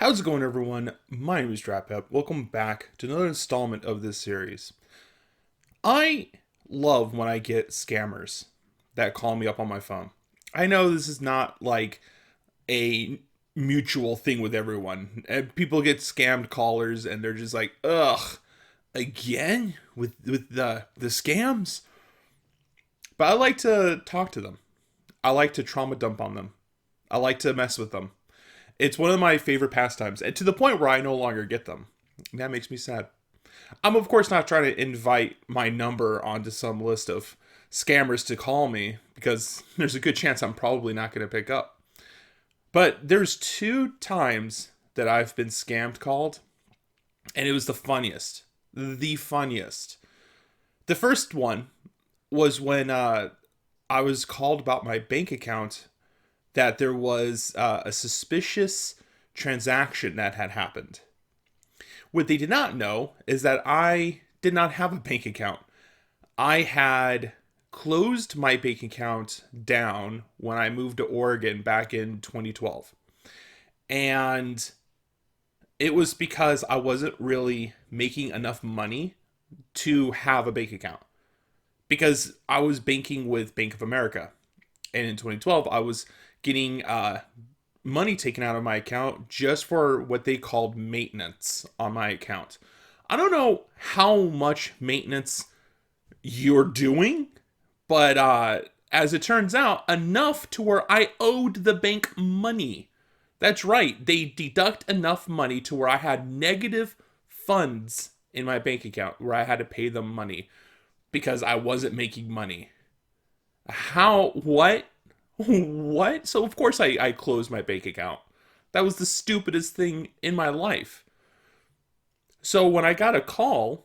How's it going, everyone? My name is DrapPep. Welcome back to another installment of this series. I love when I get scammers that call me up on my phone. I know this is not like a mutual thing with everyone. And people get scammed callers and they're just like, ugh, again with the scams. But I like to talk to them. I like to trauma dump on them. I like to mess with them. It's one of my favorite pastimes, and to the point where I no longer get them. That makes me sad. I'm, of course, not trying to invite my number onto some list of scammers to call me, because there's a good chance I'm probably not going to pick up. But there's two times that I've been scammed called, and it was the funniest. The funniest. The first one was when I was called about my bank account that there was a suspicious transaction that had happened. What they did not know is that I did not have a bank account. I had closed my bank account down when I moved to Oregon back in 2012. And it was because I wasn't really making enough money to have a bank account. Because I was banking with Bank of America. And in 2012, I was getting money taken out of my account just for what they called maintenance on my account. I don't know how much maintenance you're doing, but as it turns out, enough to where I owed the bank money. That's right, they deduct enough money to where I had negative funds in my bank account where I had to pay them money because I wasn't making money. How? What? What? So, of course, I closed my bank account. That was the stupidest thing in my life. So, when I got a call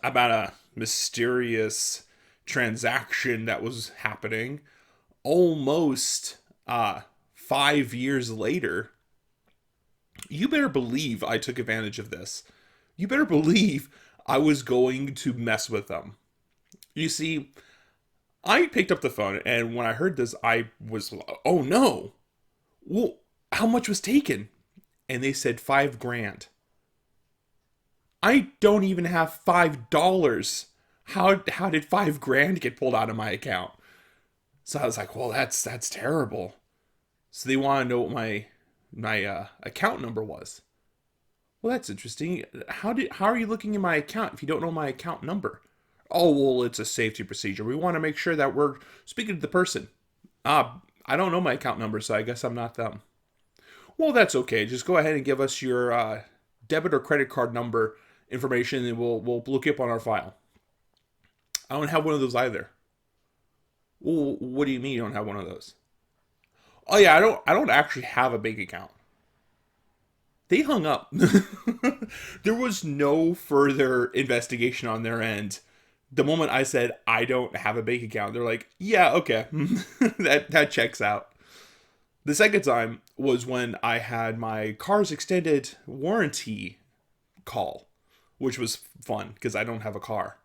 about a mysterious transaction that was happening almost 5 years later, you better believe I took advantage of this. You better believe I was going to mess with them. You see, I picked up the phone, and when I heard this, I was, oh no. Well, how much was taken? And they said 5 grand. I don't even have $5. How did 5 grand get pulled out of my account? So I was like, well, that's terrible. So they want to know what my account number was. Well, that's interesting. How are you looking in my account if you don't know my account number? Oh, well, it's a safety procedure. We want to make sure that we're speaking to the person. I don't know my account number, so I guess I'm not them. Well, that's okay. Just go ahead and give us your debit or credit card number information, and we'll look you up on our file. I don't have one of those either. Well, what do you mean you don't have one of those? Oh yeah, I don't actually have a bank account. They hung up. There was no further investigation on their end. The moment I said I don't have a bank account, they're like, "Yeah, okay, that checks out." The second time was when I had my car's extended warranty call, which was fun because I don't have a car.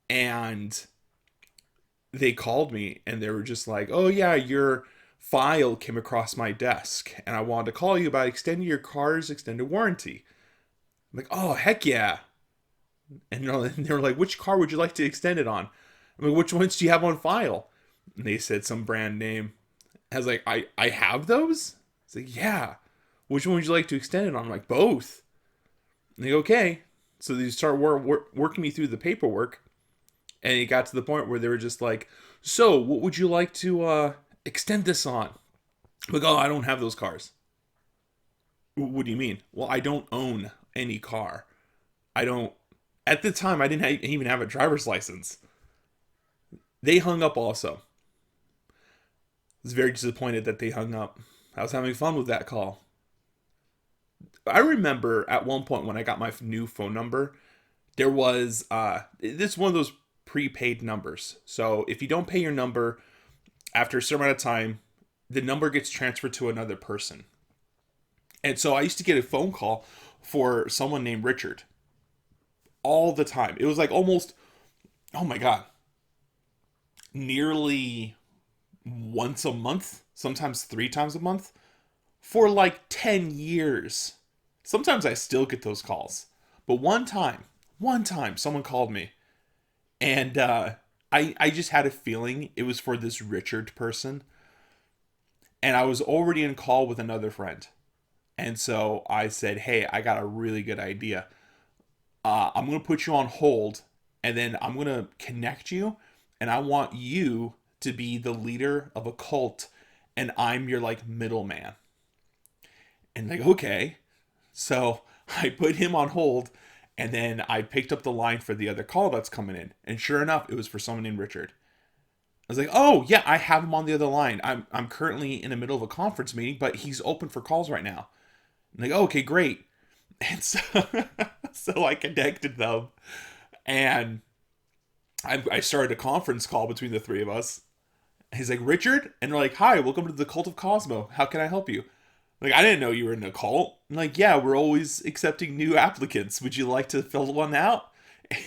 And they called me and they were just like, "Oh yeah, your file came across my desk and I wanted to call you about extending your car's extended warranty." I'm like, "Oh, heck yeah." And they were like, "Which car would you like to extend it on?" I'm like, "Which ones do you have on file?" And they said some brand name. I was like, I have those? It's like, "Yeah." "Which one would you like to extend it on?" I'm like, "Both." And they go, "Okay." So they start working me through the paperwork. And it got to the point where they were just like, "So, what would you like to extend this on?" I'm like, "Oh, I don't have those cars." "What do you mean?" "Well, I don't own any car. I don't." At the time, I didn't even have a driver's license. They hung up also. I was very disappointed that they hung up. I was having fun with that call. I remember at one point when I got my new phone number, there was this is one of those prepaid numbers. So if you don't pay your number after a certain amount of time, the number gets transferred to another person. And so I used to get a phone call for someone named Richard all the time. It was like almost, oh my God, nearly once a month, sometimes 3 times a month, for like 10 years. Sometimes I still get those calls. But one time someone called me and I just had a feeling it was for this Richard person. And I was already in call with another friend. And so I said, hey, I got a really good idea. I'm going to put you on hold and then I'm going to connect you. And I want you to be the leader of a cult. And I'm your like middleman. And like, okay. So I put him on hold and then I picked up the line for the other call that's coming in. And sure enough, it was for someone named Richard. I was like, oh, yeah, I have him on the other line. I'm currently in the middle of a conference meeting, but he's open for calls right now. I'm like, oh, okay, great. And so, so I connected them and I started a conference call between the three of us. He's like, Richard? And they're like, hi, welcome to the Cult of Cosmo. How can I help you? Like, I didn't know you were in a cult. I'm like, yeah, we're always accepting new applicants. Would you like to fill one out?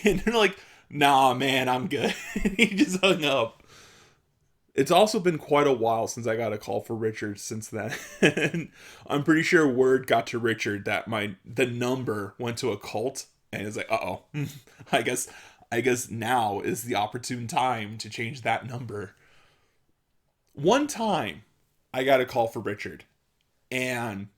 And they're like, nah, man, I'm good. He just hung up. It's also been quite a while since I got a call for Richard since then. And I'm pretty sure word got to Richard that the number went to a cult and it's like, uh-oh. I guess now is the opportune time to change that number. One time I got a call for Richard and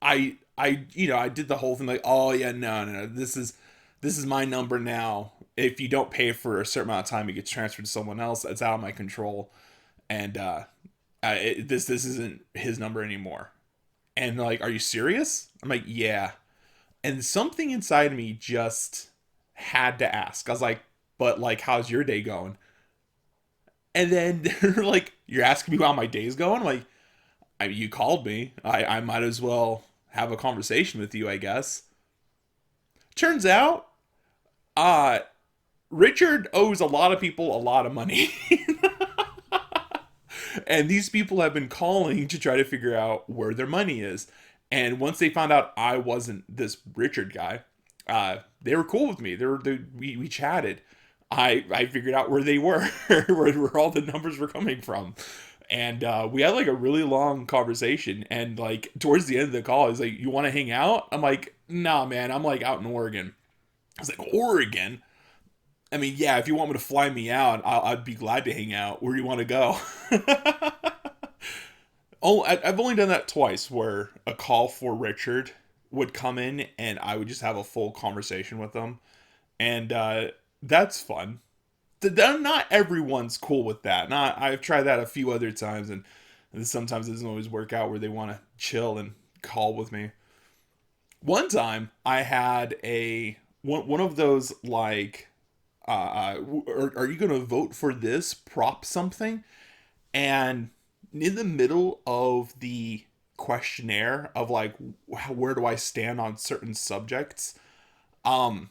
I did the whole thing like, oh yeah, no, this is my number now. If you don't pay for a certain amount of time, it gets transferred to someone else. That's out of my control, and this isn't his number anymore. And they're like, are you serious? I'm like, yeah. And something inside me just had to ask. I was like, but like, how's your day going? And then they're like, you're asking me how my day's going? I'm like, you called me. I might as well have a conversation with you, I guess. Turns out, uh, Richard owes a lot of people a lot of money. And these people have been calling to try to figure out where their money is. And once they found out I wasn't this Richard guy, they were cool with me. We chatted. I figured out where they were, where all the numbers were coming from. And we had like a really long conversation. And like towards the end of the call, he's like, you want to hang out? I'm like, nah, man, I'm like out in Oregon. I was like, Oregon? I mean, yeah, if you want me to fly me out, I'd be glad to hang out. Where do you want to go? Oh, I've only done that twice where a call for Richard would come in and I would just have a full conversation with them. And that's fun. Not everyone's cool with that. I've tried that a few other times and sometimes it doesn't always work out where they want to chill and call with me. One time I had one of those like are you going to vote for this prop something? And in the middle of the questionnaire of like where do I stand on certain subjects, um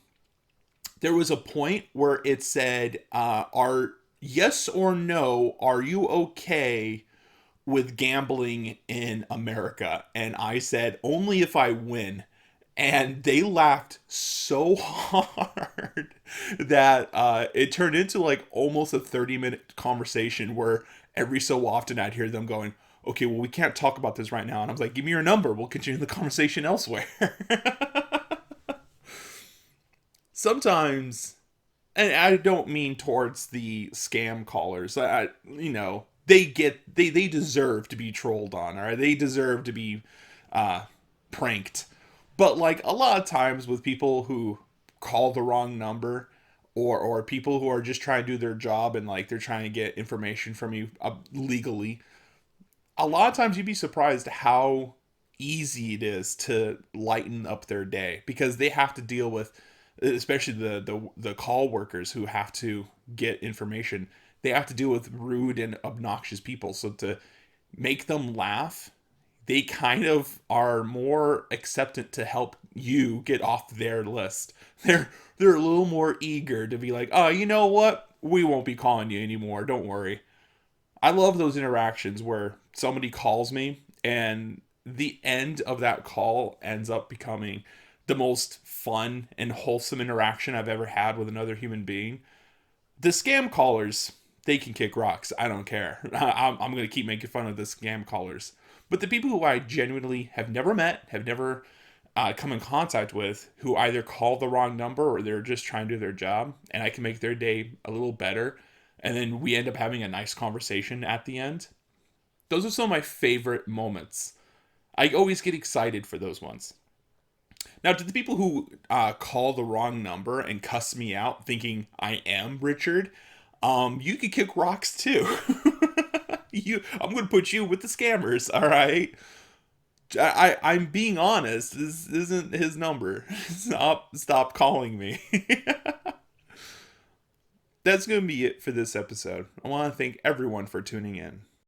there was a point where it said are yes or no, are you okay with gambling in America? And I said only if I win. And they laughed so hard that it turned into like almost a 30-minute conversation where every so often I'd hear them going, okay, well, we can't talk about this right now. And I was like, give me your number. We'll continue the conversation elsewhere. Sometimes, and I don't mean towards the scam callers. They deserve to be trolled on, all right? They deserve to be pranked. But like a lot of times with people who call the wrong number or people who are just trying to do their job and like they're trying to get information from you legally, a lot of times you'd be surprised how easy it is to lighten up their day because they have to deal with, especially the call workers who have to get information. They have to deal with rude and obnoxious people. So to make them laugh, they kind of are more acceptant to help you get off their list. They're a little more eager to be like, oh, you know what? We won't be calling you anymore. Don't worry. I love those interactions where somebody calls me and the end of that call ends up becoming the most fun and wholesome interaction I've ever had with another human being. The scam callers, they can kick rocks. I don't care. I'm going to keep making fun of the scam callers. But the people who I genuinely have never met, have never come in contact with, who either call the wrong number or they're just trying to do their job, and I can make their day a little better, and then we end up having a nice conversation at the end. Those are some of my favorite moments. I always get excited for those ones. Now, to the people who call the wrong number and cuss me out thinking I am Richard, you could kick rocks too. I'm going to put you with the scammers, all right? I'm being honest. This isn't his number. Stop calling me. That's going to be it for this episode. I want to thank everyone for tuning in.